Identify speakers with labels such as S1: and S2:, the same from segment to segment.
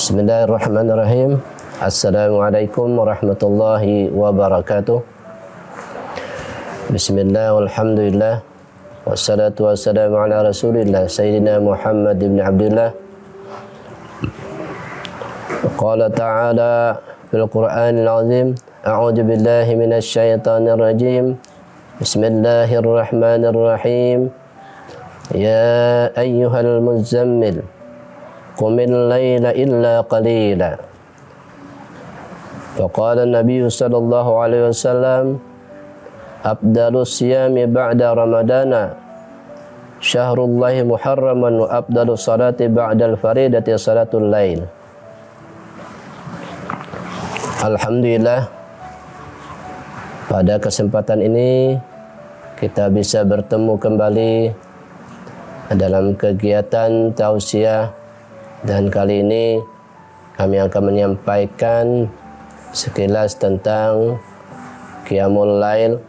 S1: Bismillahirrahmanirrahim. Assalamualaikum warahmatullahi wabarakatuh. Bismillah walhamdulillah wassalatu wassalamu ala rasulillah Sayyidina Muhammad ibn Abdullah. Qala ta'ala fil Qur'anil azim, a'udzu billahi minasy syaithanir rajim. Bismillahirrahmanirrahim. Ya ayyuhal muzammil qumil laila illa qalila. Faqala an-nabiy sallallahu alaihi wasallam, afdalus siyami ba'da ramadana syahrullahi muharraman wa afdalus salati ba'dal faridati salatul lail. Alhamdulillah, pada kesempatan ini kita bisa bertemu kembali dalam kegiatan tausiah. Dan kali ini kami akan menyampaikan sekilas tentang Qiyamul Lail,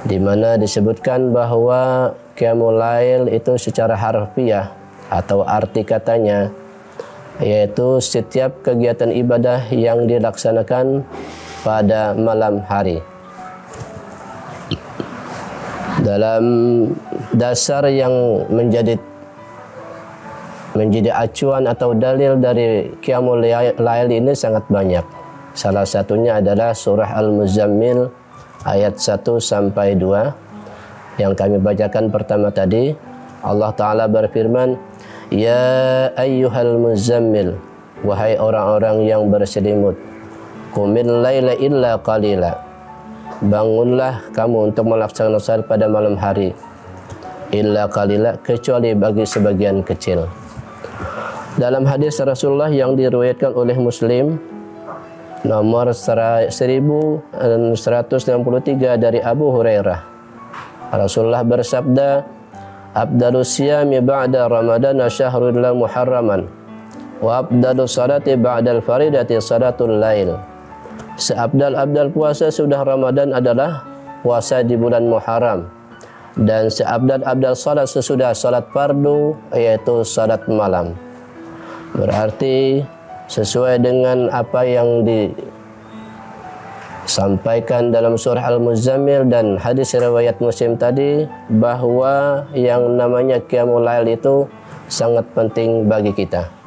S1: di mana disebutkan bahwa Qiyamul Lail itu secara harfiah atau arti katanya yaitu setiap kegiatan ibadah yang dilaksanakan pada malam hari. Dalam dasar yang menjadi acuan atau dalil dari Qiyamul Lail ini sangat banyak. Salah satunya adalah surah Al-Muzammil ayat 1 sampai 2 yang kami bacakan pertama tadi. Allah Ta'ala berfirman, Ya ayyuhal muzammil, wahai orang-orang yang berselimut, qumil laila illa qalila, bangunlah kamu untuk melaksanakan salat pada malam hari, illa qalila, kecuali bagi sebagian kecil. Dalam hadis Rasulullah yang diriwayatkan oleh Muslim nomor 1163 dari Abu Hurairah, Rasulullah bersabda, afdalus siyami ba'da ramadana syahrullah muharraman wa afdalus salati ba'dal faridati salatul lail. Seabdal-abdal puasa sudah Ramadan adalah puasa di bulan Muharram, dan seabdal-abdal salat sesudah salat fardu yaitu salat malam. Berarti sesuai dengan apa yang disampaikan dalam surah Al-Muzammil dan hadis riwayat Muslim tadi, bahwa yang namanya Qiyamul Lail itu sangat penting bagi kita.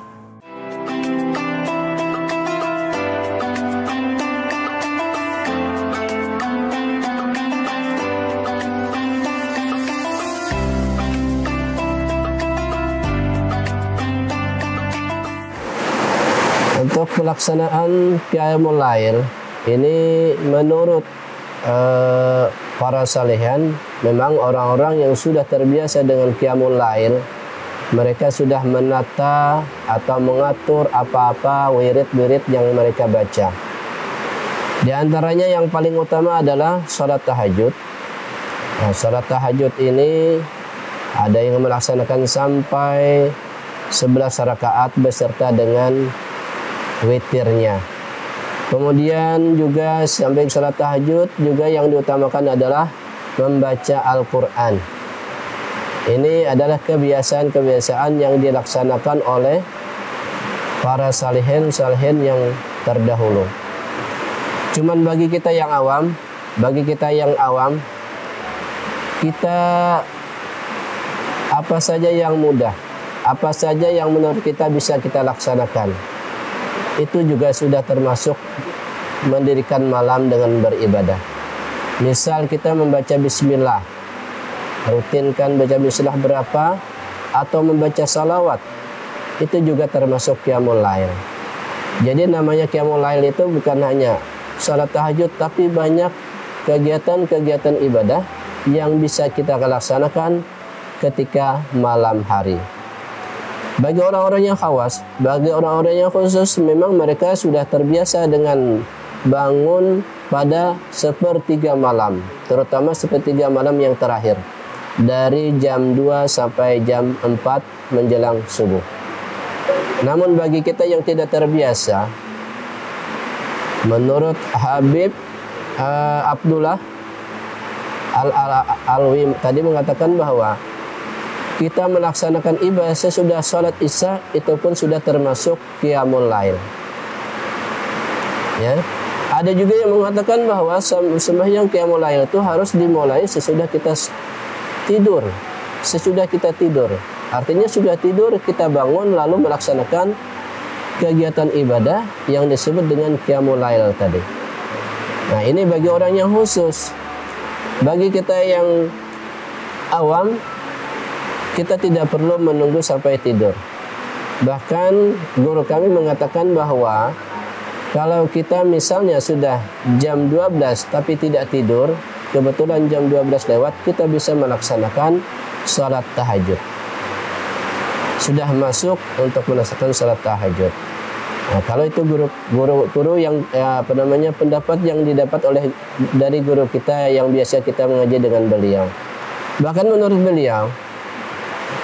S1: Untuk pelaksanaan Qiyamul Lail ini menurut para salihin, memang orang-orang yang sudah terbiasa dengan Qiyamul Lail, mereka sudah menata atau mengatur apa-apa wirid-wirid yang mereka baca. Di antaranya yang paling utama adalah salat tahajud. Nah, salat tahajud ini ada yang melaksanakan sampai 11 rakaat beserta dengan witirnya. Kemudian juga sampai salat tahajud juga yang diutamakan adalah membaca Al-Quran. Ini adalah kebiasaan-kebiasaan yang dilaksanakan oleh para salihin yang terdahulu. Cuman bagi kita yang awam, kita apa saja yang mudah, apa saja yang menurut kita bisa kita laksanakan, itu juga sudah termasuk mendirikan malam dengan beribadah. Misal kita membaca bismillah, rutinkan baca bismillah berapa, atau membaca salawat, itu juga termasuk Qiyamul Lail. Jadi namanya Qiyamul Lail itu bukan hanya salat tahajud, tapi banyak kegiatan-kegiatan ibadah yang bisa kita laksanakan ketika malam hari. Bagi orang-orang yang khawas, bagi orang-orang yang khusus, memang mereka sudah terbiasa dengan bangun pada sepertiga malam, terutama sepertiga malam yang terakhir, dari jam 2 sampai jam 4 menjelang subuh. Namun bagi kita yang tidak terbiasa, menurut Habib Abdullah Al-Alwi tadi mengatakan bahwa kita melaksanakan ibadah sesudah sholat isya, itu pun sudah termasuk qiyamul lail. Ya. Ada juga yang mengatakan bahwa sembahyang qiyamul lail itu harus dimulai sesudah kita tidur. Sesudah kita tidur. Artinya sudah tidur, kita bangun lalu melaksanakan kegiatan ibadah yang disebut dengan qiyamul lail tadi. Nah, ini bagi orang yang khusus. Bagi kita yang awam, kita tidak perlu menunggu sampai tidur. Bahkan guru kami mengatakan bahwa kalau kita misalnya sudah jam 12 tapi tidak tidur, kebetulan jam 12 lewat, kita bisa melaksanakan salat tahajud. Sudah masuk untuk melaksanakan salat tahajud. Nah, kalau itu guru yang pendapat yang didapat dari guru kita yang biasa kita mengaji dengan beliau. Bahkan menurut beliau,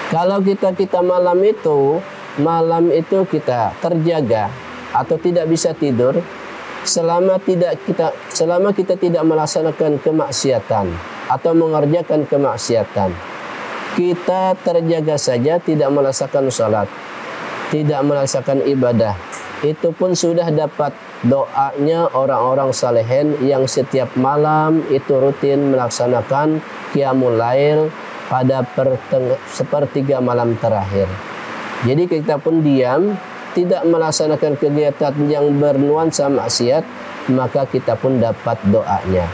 S1: kalau kita malam itu kita terjaga atau tidak bisa tidur selama kita tidak melaksanakan kemaksiatan atau mengerjakan kemaksiatan, kita terjaga saja tidak melaksanakan salat, tidak melaksanakan ibadah, itu pun sudah dapat doanya orang-orang salihin yang setiap malam itu rutin melaksanakan qiyamul lail pada sepertiga malam terakhir. Jadi kita pun diam, tidak melaksanakan kegiatan yang bernuansa maksiat, maka kita pun dapat doanya.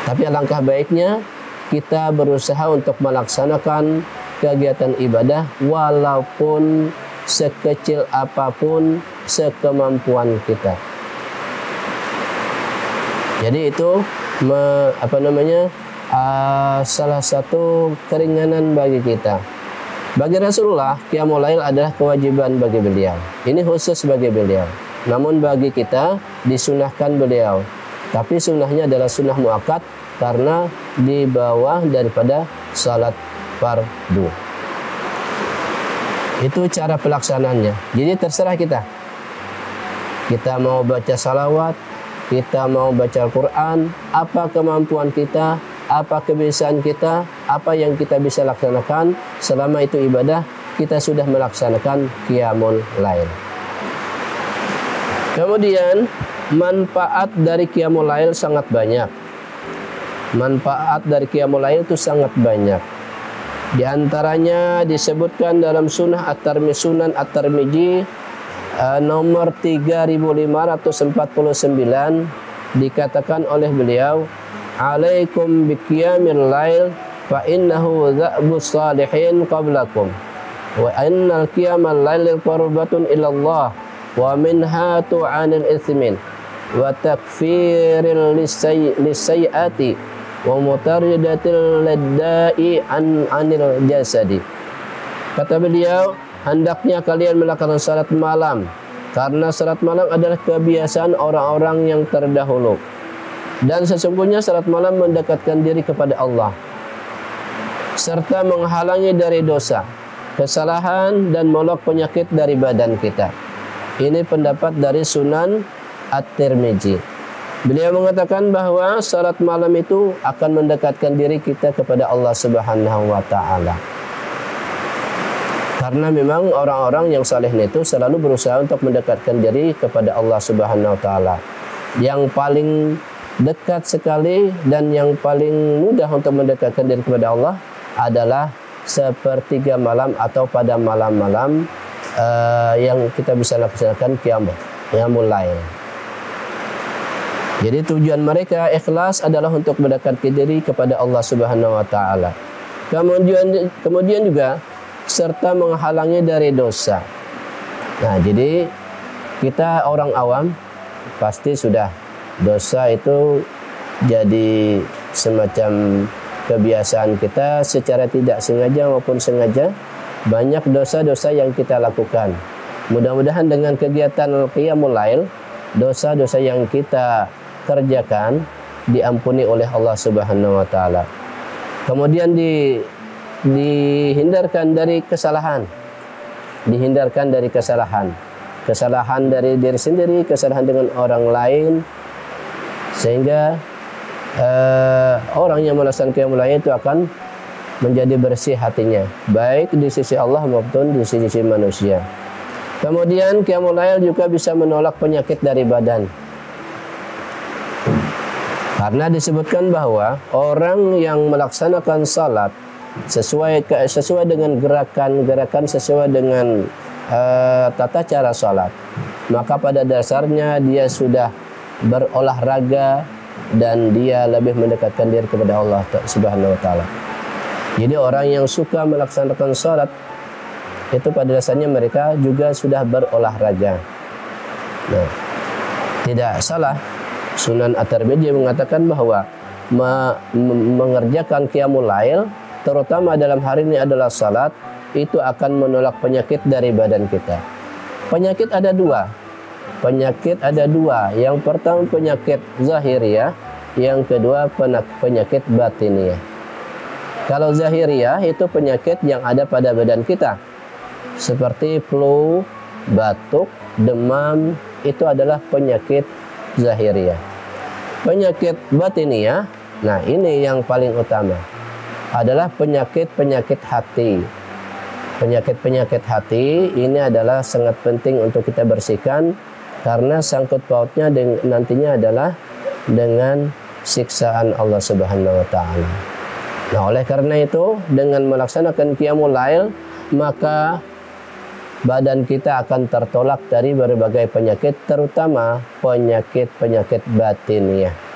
S1: Tapi alangkah baiknya kita berusaha untuk melaksanakan kegiatan ibadah walaupun sekecil apapun sekemampuan kita. Jadi itu salah satu keringanan bagi kita. Bagi Rasulullah, qiyamul lail adalah kewajiban bagi beliau. Ini khusus bagi beliau. Namun bagi kita disunahkan beliau. Tapi sunnahnya adalah sunnah muakkad karena di bawah daripada salat fardu. Itu cara pelaksanaannya. Jadi terserah kita. Kita mau baca salawat, kita mau baca Al-Quran, apa kemampuan kita, apa kebiasaan kita, apa yang kita bisa laksanakan, selama itu ibadah, kita sudah melaksanakan qiyamul lail. Kemudian manfaat dari qiyamul lail sangat banyak. Manfaat dari qiyamul lail itu sangat banyak. Di antaranya disebutkan dalam Sunan At-Tirmidzi nomor 3549, dikatakan oleh beliau, "Alaikum biqiyamil lail fa innahu dha'bus salihin qablakum wa innal qiyamal lail qurbatun ila Allah wa minhatu 'anil itsmin wa takfiril lisayyiati wa mutaridatil ladda'i anil jasadi." Kata beliau, hendaknya kalian melakukan salat malam karena salat malam adalah kebiasaan orang-orang yang terdahulu, dan sesungguhnya salat malam mendekatkan diri kepada Allah serta menghalangi dari dosa, kesalahan dan molok penyakit dari badan kita. Ini pendapat dari Sunan At-Tirmidzi. Beliau mengatakan bahwa salat malam itu akan mendekatkan diri kita kepada Allah Subhanahu wa taala. Karena memang orang-orang yang saleh itu selalu berusaha untuk mendekatkan diri kepada Allah Subhanahu wa taala. Yang paling dekat sekali dan yang paling mudah untuk mendekatkan diri kepada Allah adalah sepertiga malam atau pada malam-malam yang kita bisa laksanakan qiyamul lail. Jadi tujuan mereka ikhlas adalah untuk mendekatkan diri kepada Allah Subhanahu wa taala. Kemudian juga serta menghalangi dari dosa. Nah, jadi kita orang awam pasti sudah dosa itu jadi semacam kebiasaan kita secara tidak sengaja maupun sengaja. Banyak dosa-dosa yang kita lakukan. Mudah-mudahan dengan kegiatan qiyamul lail, dosa-dosa yang kita kerjakan diampuni oleh Allah Subhanahu wa taala. Kemudian dihindarkan dari kesalahan. Dihindarkan dari kesalahan. Kesalahan dari diri sendiri, kesalahan dengan orang lain, sehingga orang yang melaksanakan qiyamul lail itu akan menjadi bersih hatinya, baik di sisi Allah maupun di sisi manusia. Kemudian qiyamul lail juga bisa menolak penyakit dari badan. Karena disebutkan bahwa orang yang melaksanakan salat sesuai dengan gerakan-gerakan, sesuai dengan tata cara salat, maka pada dasarnya dia sudah berolahraga dan dia lebih mendekatkan diri kepada Allah Subhanahu wa taala. Jadi orang yang suka melaksanakan salat itu pada dasarnya mereka juga sudah berolahraga. Nah, tidak salah Sunan At-Tirmidzi mengatakan bahwa mengerjakan qiyamul lail terutama dalam hari ini adalah salat, itu akan menolak penyakit dari badan kita. Penyakit ada dua. Penyakit ada dua. Yang pertama penyakit zahiriyah, yang kedua penyakit batiniyah. Kalau zahiriyah itu penyakit yang ada pada badan kita, seperti flu, batuk, demam, itu adalah penyakit zahiriyah. Penyakit batiniyah, nah ini yang paling utama, adalah penyakit-penyakit hati. Penyakit-penyakit hati ini adalah sangat penting untuk kita bersihkan, karena sangkut pautnya nantinya adalah dengan siksaan Allah Subhanahu wa taala. Nah, oleh karena itu dengan melaksanakan qiyamul lail, maka badan kita akan tertolak dari berbagai penyakit, terutama penyakit-penyakit batiniyah.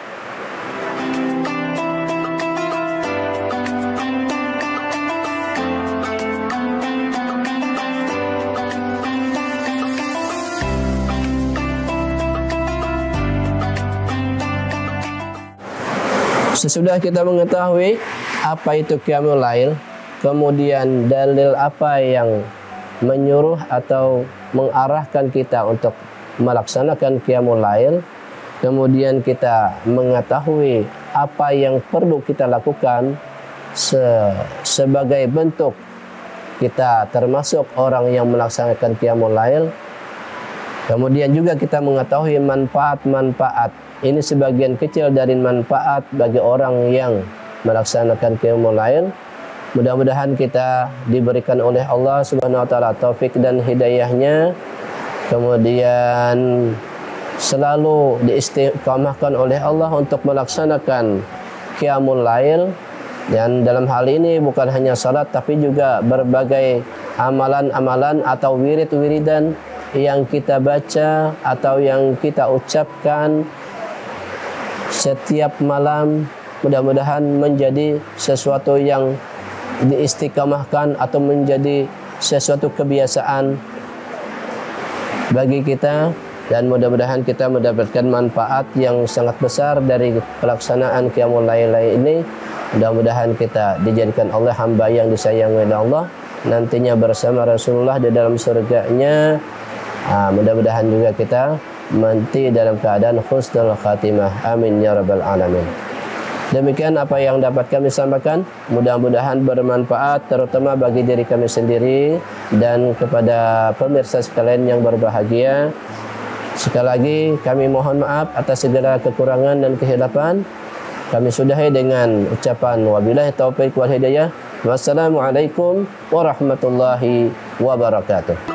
S1: Sesudah kita mengetahui apa itu qiyamul lail, kemudian dalil apa yang menyuruh atau mengarahkan kita untuk melaksanakan qiyamul lail, kemudian kita mengetahui apa yang perlu kita lakukan sebagai bentuk kita termasuk orang yang melaksanakan qiyamul lail. Kemudian juga kita mengetahui manfaat-manfaat. Ini sebagian kecil dari manfaat bagi orang yang melaksanakan qiyamul lail. Mudah-mudahan kita diberikan oleh Allah Subhanahu wa taala taufik dan hidayahnya, kemudian selalu diistiqamahkan oleh Allah untuk melaksanakan qiyamul lail, dan dalam hal ini bukan hanya salat tapi juga berbagai amalan-amalan atau wirid-wiridan yang kita baca atau yang kita ucapkan setiap malam, mudah-mudahan menjadi sesuatu yang diistiqamahkan atau menjadi sesuatu kebiasaan bagi kita, dan mudah-mudahan kita mendapatkan manfaat yang sangat besar dari pelaksanaan qiyamul lail ini. Mudah-mudahan kita dijadikan oleh hamba yang disayangi oleh Allah, nantinya bersama Rasulullah di dalam surganya. Mudah-mudahan juga kita mati dalam keadaan husnul khatimah. Amin ya rabbal alamin. Demikian apa yang dapat kami sampaikan, mudah-mudahan bermanfaat terutama bagi diri kami sendiri dan kepada pemirsa sekalian yang berbahagia. Sekali lagi kami mohon maaf atas segala kekurangan dan kehilapan. Kami sudahi dengan ucapan wabillahi taufiq wal hidayah. Wassalamualaikum warahmatullahi wabarakatuh.